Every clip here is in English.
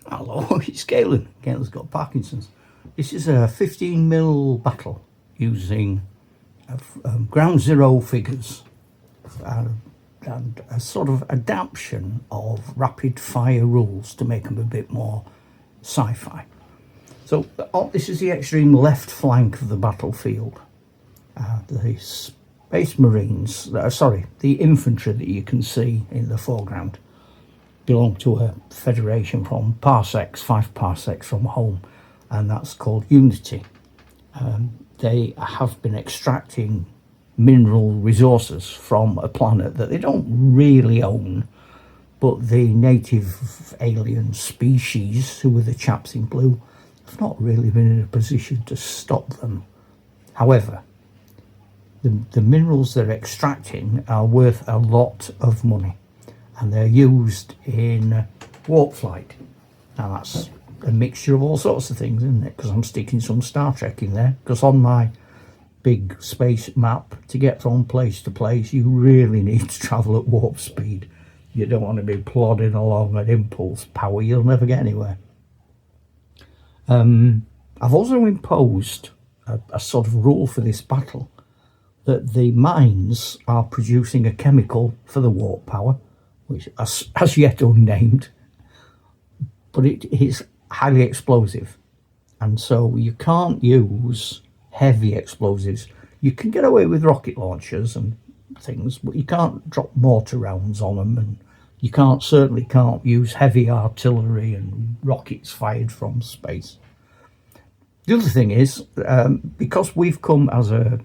Hello, it's Galen. Galen's got Parkinson's. This is a 15mm battle using ground zero figures and a sort of adaptation of rapid fire rules to make them a bit more sci-fi. So this is the extreme left flank of the battlefield. The Space Marines, the infantry that you can see in the foreground belong to a federation from parsecs, 5 parsecs from home, and that's called Unity. They have been extracting mineral resources from a planet that they don't really own, but the native alien species, who are the chaps in blue, have not really been in a position to stop them. However, the minerals they're extracting are worth a lot of money, and they're used in warp flight. Now that's a mixture of all sorts of things, isn't it? Because I'm sticking some Star Trek in there, because on my big space map, to get from place to place, you really need to travel at warp speed. You don't want to be plodding along at impulse power, you'll never get anywhere. I've also imposed a sort of rule for this battle, that the mines are producing a chemical for the warp power, which is as yet unnamed, but it is highly explosive, and so you can't use heavy explosives. You can get away with rocket launchers and things, but you can't drop mortar rounds on them, and you certainly can't use heavy artillery and rockets fired from space. The other thing is, because we've come as a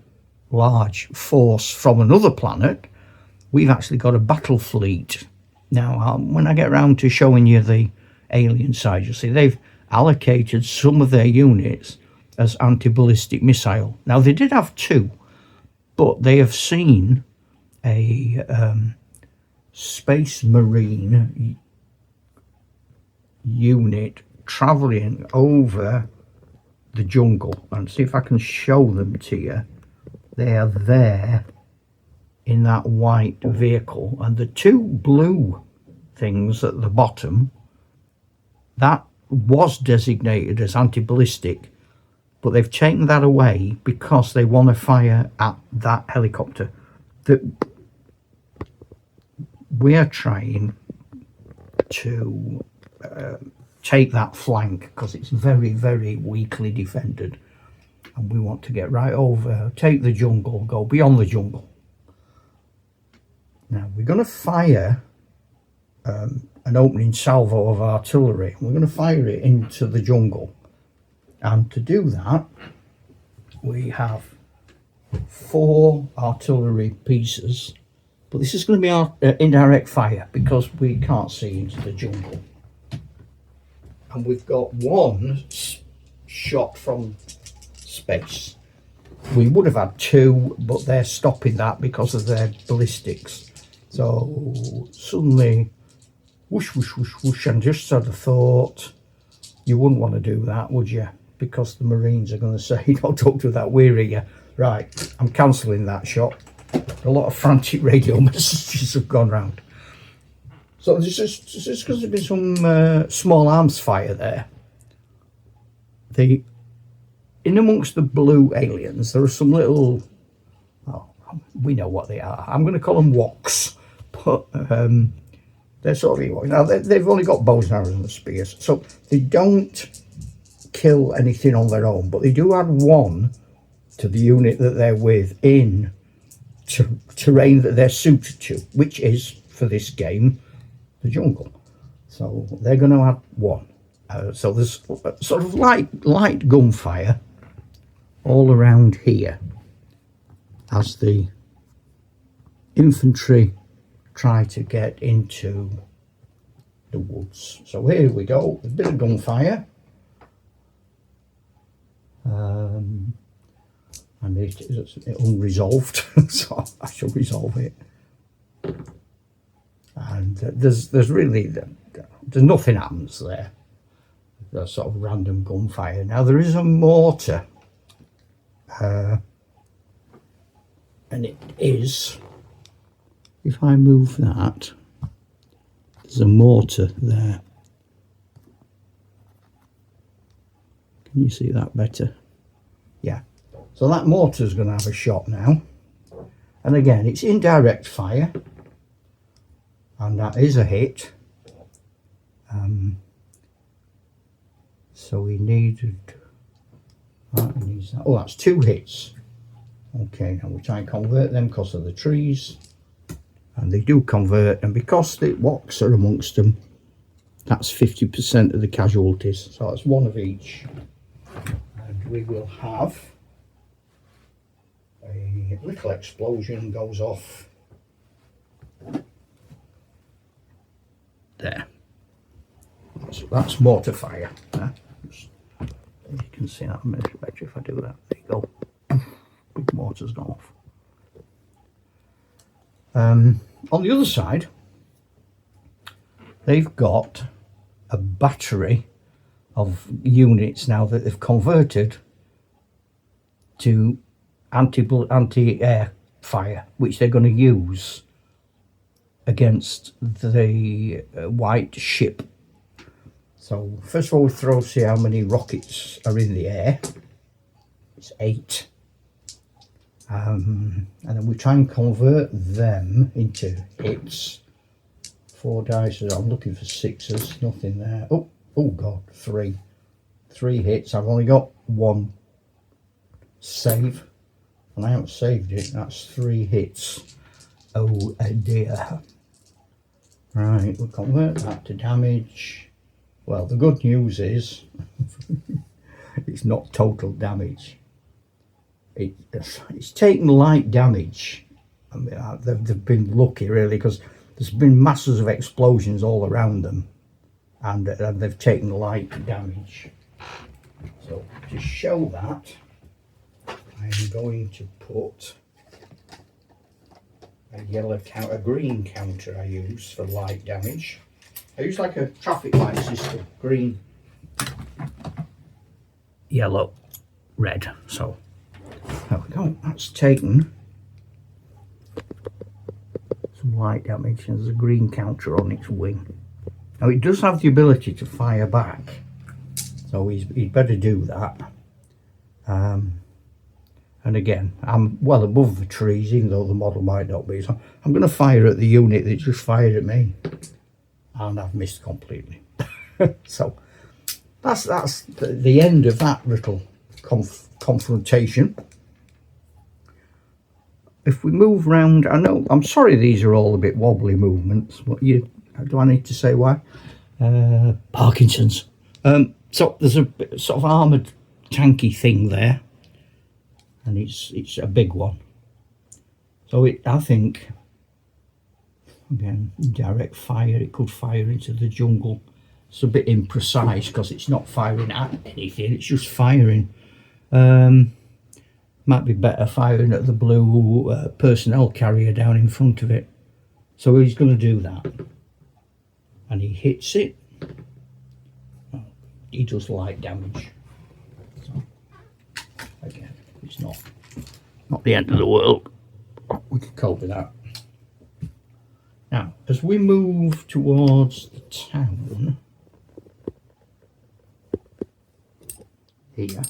large force from another planet, we've actually got a battle fleet. Now, when I get around to showing you the alien side, you'll see they've allocated some of their units as anti-ballistic missile. Now, they did have 2, but they have seen a Space Marine unit travelling over the jungle, and see if I can show them to you. They are there in that white vehicle, and the 2 blue things at the bottom, that was designated as anti-ballistic, but they've taken that away because they want to fire at that helicopter. That we're trying to take that flank, because it's very, very weakly defended, and we want to get right over, take the jungle, go beyond the jungle. Now we're going to fire an opening salvo of artillery. We're going to fire it into the jungle, and to do that we have 4 artillery pieces, but this is going to be our indirect fire because we can't see into the jungle, and we've got 1 shot from space. We would have had 2, but they're stopping that because of their ballistics. So suddenly, whoosh, whoosh, whoosh, whoosh, and just had a thought, you wouldn't want to do that, would you? Because the Marines are going to say, don't talk to that, we're here. Right, I'm cancelling that shot. A lot of frantic radio messages have gone round. So this is because there's been some small arms fire there. In amongst the blue aliens, there are some little, we know what they are. I'm going to call them woks, but they're sort of Ewoks. Now, they've only got bows and arrows and spears, so they don't kill anything on their own, but they do add 1 to the unit that they're with in terrain that they're suited to, which is, for this game, the jungle. So they're going to add 1. So there's sort of light gunfire all around here as the infantry try to get into the woods. So here we go, a bit of gunfire, and it is unresolved, so I shall resolve it. And there's nothing happens there. There's sort of random gunfire. Now there is a mortar, and it is, if I move that, there's a mortar there. Can you see that better? Yeah. So that mortar's going to have a shot now. And again, it's indirect fire. And that is a hit. So we needed... That needs that. Oh, that's 2 hits. Okay, now we try and convert them because of the trees. And they do convert. And because the walks are amongst them, that's 50% of the casualties. So that's 1 of each. And we will have a little explosion goes off there. That's mortar fire. You can see that much better if I do that. There you go. Big mortar's gone off. On the other side, they've got a battery of units now that they've converted to anti-air fire, which they're going to use against the white ship. So first of all, we'll see how many rockets are in the air. It's 8. And then we try and convert them into hits. 4 dice. I'm looking for 6s. Nothing there. Oh God, 3. 3 hits. I've only got 1 save, and I haven't saved it. That's 3 hits. Oh dear. Right, we'll convert that to damage. Well, the good news is it's not total damage. It's taken light damage. I mean, they've been lucky really, because there's been masses of explosions all around them, and they've taken light damage. So to show that, I'm going to put a green counter I use for light damage. I use like a traffic light system. Green, yellow, red. So there we go. That's taken some light damage, and there's a green counter on its wing. Now it does have the ability to fire back, so he'd better do that. And again, I'm well above the trees, even though the model might not be. So I'm going to fire at the unit that just fired at me, and I've missed completely. So that's the end of that little confrontation. If we move round, I know, I'm sorry these are all a bit wobbly movements, but do I need to say why? Parkinson's. So there's a sort of armoured tanky thing there, and it's a big one. So I think, again, direct fire, it could fire into the jungle. It's a bit imprecise because it's not firing at anything, it's just firing. Might be better firing at the blue personnel carrier down in front of it. So he's going to do that, and he hits it. He does light damage. So again, it's not the end of the world. We can cope with that. Now, as we move towards the town here,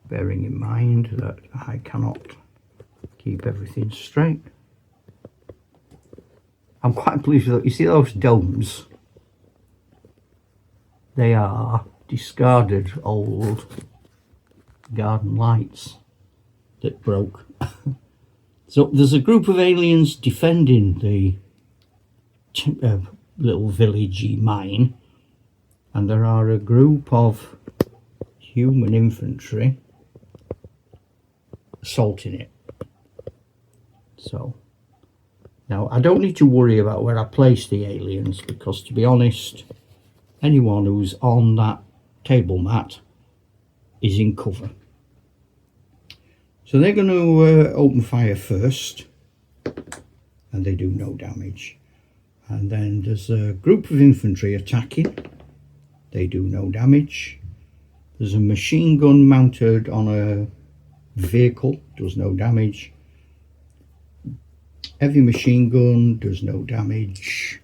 bearing in mind that I cannot keep everything straight, I'm quite pleased with that. You see those domes? They are discarded old garden lights that broke. So there's a group of aliens defending the little villagey mine, and there are a group of human infantry assaulting it. So now I don't need to worry about where I place the aliens, because to be honest, anyone who's on that table mat is in cover. So they're going to open fire first, and they do no damage. And then there's a group of infantry attacking. They do no damage. There's a machine gun mounted on a vehicle, does no damage. Heavy machine gun does no damage.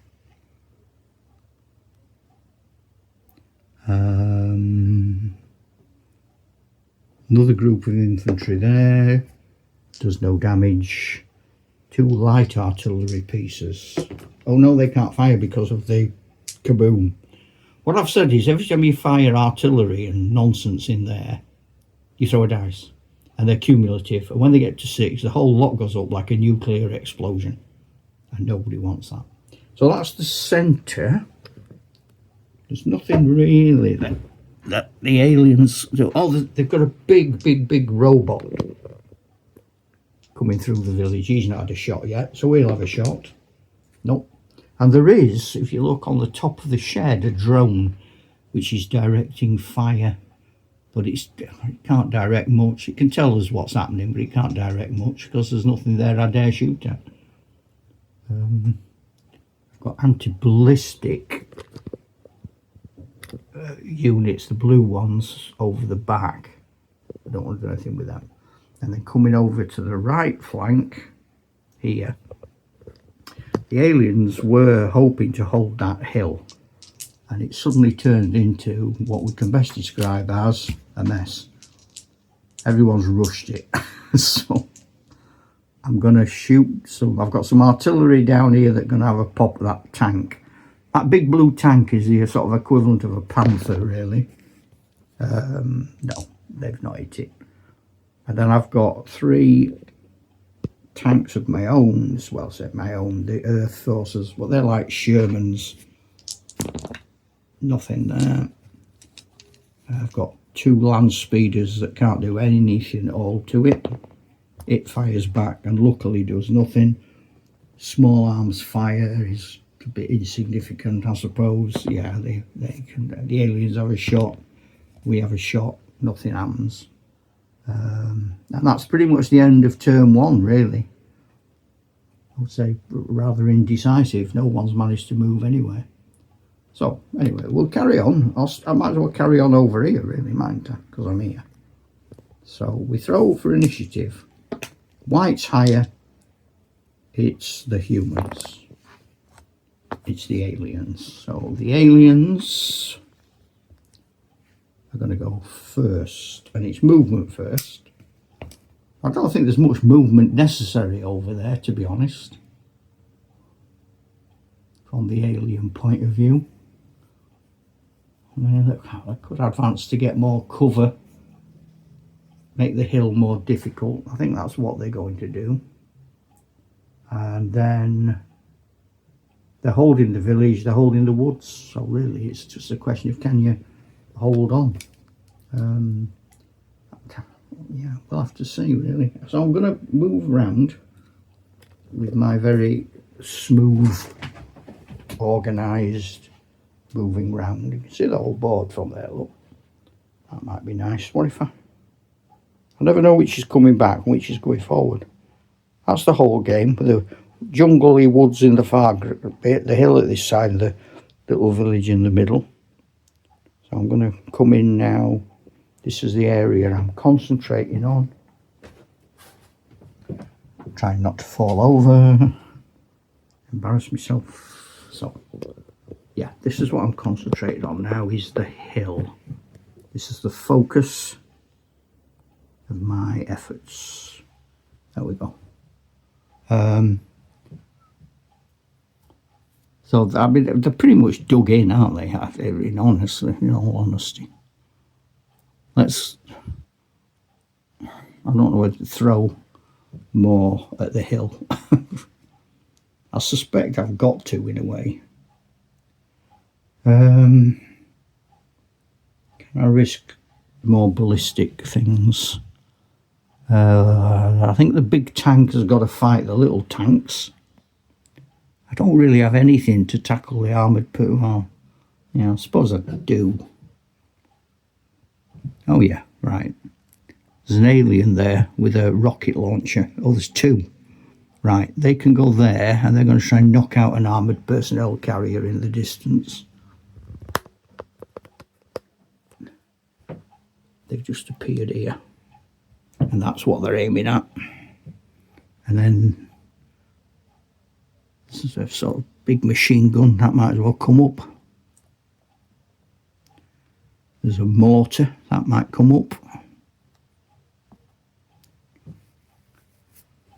Another group of infantry there, does no damage. 2 light artillery pieces. Oh no, they can't fire because of the kaboom. What I've said is every time you fire artillery and nonsense in there, you throw a dice, and they're cumulative, and when they get to 6 the whole lot goes up like a nuclear explosion, and nobody wants that. So that's the centre. There's nothing really that the aliens do. Oh, they've got a big robot coming through the village. He's not had a shot yet, so we'll have a shot. Nope. And there is, if you look on the top of the shed, a drone which is directing fire, but it can't direct much. It can tell us what's happening, but it can't direct much because there's nothing there I dare shoot at. I've got anti-ballistic units, the blue ones, over the back. I don't want to do anything with that. And then coming over to the right flank here, the aliens were hoping to hold that hill, and it suddenly turned into what we can best describe as a mess. Everyone's rushed it. So I'm going to shoot some. I've got some artillery down here that are going to have a pop at that tank. That big blue tank is the sort of equivalent of a Panther, really. No, they've not hit it. And then I've got 3 tanks of my own, well, say my own, the Earth Forces, but they're like Shermans. Nothing there. I've got 2 land speeders that can't do anything at all to it. It fires back and luckily does nothing. Small arms fire is a bit insignificant, I suppose. Yeah, they can. The aliens have a shot. We have a shot. Nothing happens. And that's pretty much the end of turn 1, really. I would say rather indecisive. No one's managed to move anywhere. So anyway, we'll carry on. I might as well carry on over here, really, mightn't I? Because I'm here. So we throw for initiative. White's higher. It's the humans. It's the aliens. So the aliens are going to go first, and it's movement first. I don't think there's much movement necessary over there, to be honest, from the alien point of view. I mean, look, I could advance to get more cover, make the hill more difficult. I think that's what they're going to do. And then they're holding the village, they're holding the woods, so really it's just a question of can you hold on. Yeah, we'll have to see, really. So I'm going to move around with my very smooth, organised moving round. You can see the whole board from there, look. That might be nice. What if I never know which is coming back and which is going forward. That's the whole game, with the jungly woods in the far bit, the hill at this side of the little village in the middle. So I'm going to come in now. This is the area I'm concentrating on. Trying not to fall over, embarrass myself. So yeah, this is what I'm concentrating on now, is the hill. This is the focus of my efforts. There we go. So I mean, they're pretty much dug in, aren't they? In all honesty. I don't know whether to throw more at the hill. I suspect I've got to, in a way. Can I risk more ballistic things? I think the big tank has got to fight the little tanks. I don't really have anything to tackle the armoured poo. Yeah, I suppose I do. Oh yeah, right. There's an alien there with a rocket launcher. Oh, there's 2. Right, they can go there and they're going to try and knock out an armoured personnel carrier in the distance. They've just appeared here. And that's what they're aiming at. And then this is a sort of big machine gun that might as well come up. There's a mortar that might come up.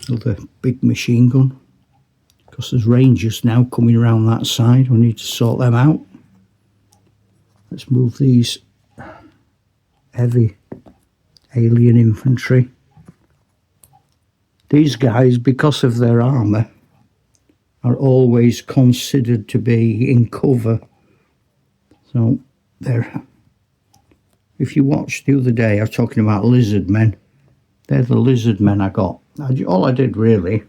Another big machine gun. Because there's Rangers now coming around that side. We need to sort them out. Let's move these heavy alien infantry. These guys, because of their armour, are always considered to be in cover. So they're, if you watched the other day, I was talking about lizard men. They're the lizard men I got. All I did really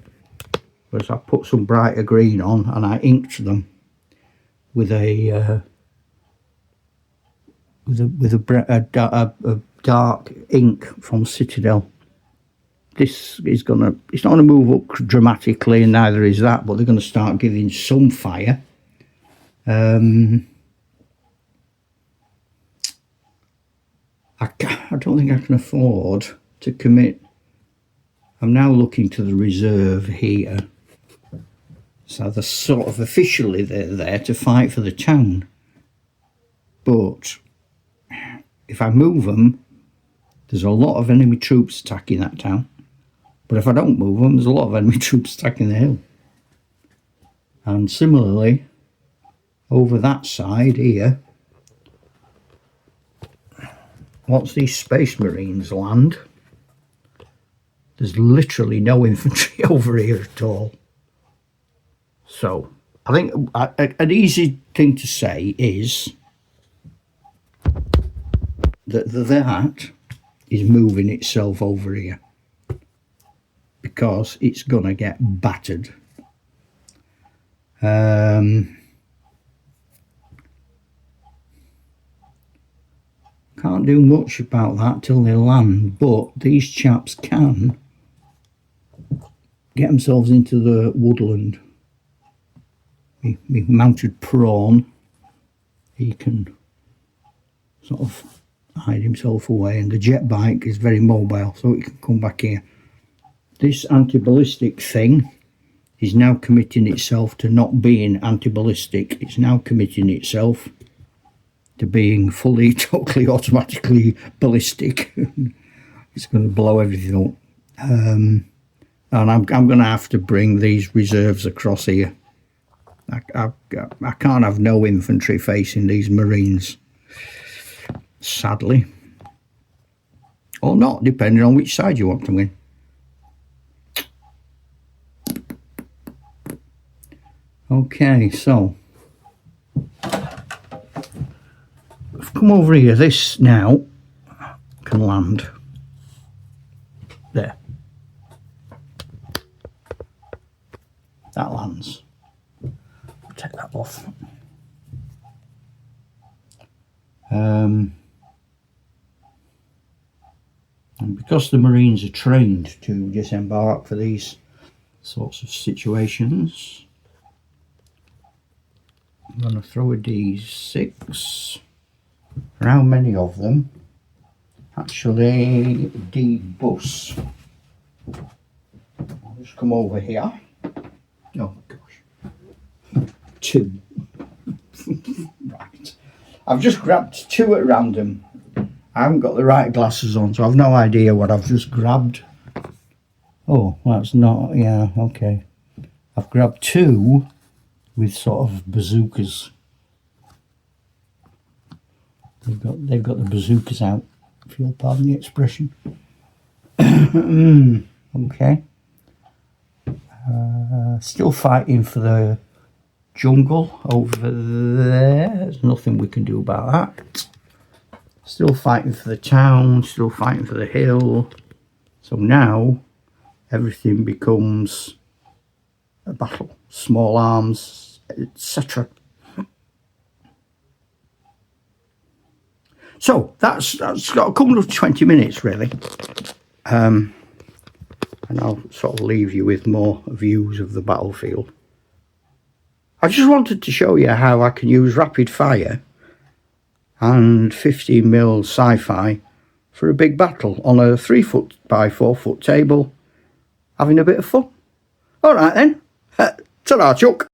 was I put some brighter green on and I inked them with a dark ink from Citadel. This is gonna, it's not gonna move up dramatically, and neither is that, but they're gonna start giving some fire. I don't think I can afford to commit. I'm now looking to the reserve here. So they're sort of officially they're there to fight for the town. But if I move them, there's a lot of enemy troops attacking that town. But if I don't move them, there's a lot of enemy troops attacking the hill. And similarly, over that side here, once these Space Marines land, there's literally no infantry over here at all. So I think an easy thing to say is that that is moving itself over here, because it's gonna get battered. Can't do much about that till they land, but these chaps can get themselves into the woodland. Me mounted prawn, he can sort of hide himself away, and the jet bike is very mobile, so it can come back here. This anti-ballistic thing is now committing itself to not being anti-ballistic. It's now committing itself to being fully, totally, automatically ballistic. It's going to blow everything up. And I'm going to have to bring these reserves across here. I can't have no infantry facing these Marines, sadly. Or not, depending on which side you want to win. Okay, so I've come over here. This now can land there. That lands. I'll take that off. And because the Marines are trained to disembark for these sorts of situations, I'm going to throw a D6 for how many of them actually debus. I'll just come over here. Oh gosh, 2. Right, I've just grabbed 2 at random. I haven't got the right glasses on, so I've no idea what I've just grabbed. Oh, that's not, yeah, okay. I've grabbed 2 with sort of bazookas. They've got the bazookas out, if you'll pardon the expression. Okay. Still fighting for the jungle over there. There's nothing we can do about that. Still fighting for the town, still fighting for the hill. So now everything becomes a battle. Small arms, etc. So that's got a couple of 20 minutes really. And I'll sort of leave you with more views of the battlefield. I just wanted to show you how I can use rapid fire and 15mm sci-fi for a big battle on a 3 by 4 table, having a bit of fun. Alright then, ta-ra Chuck.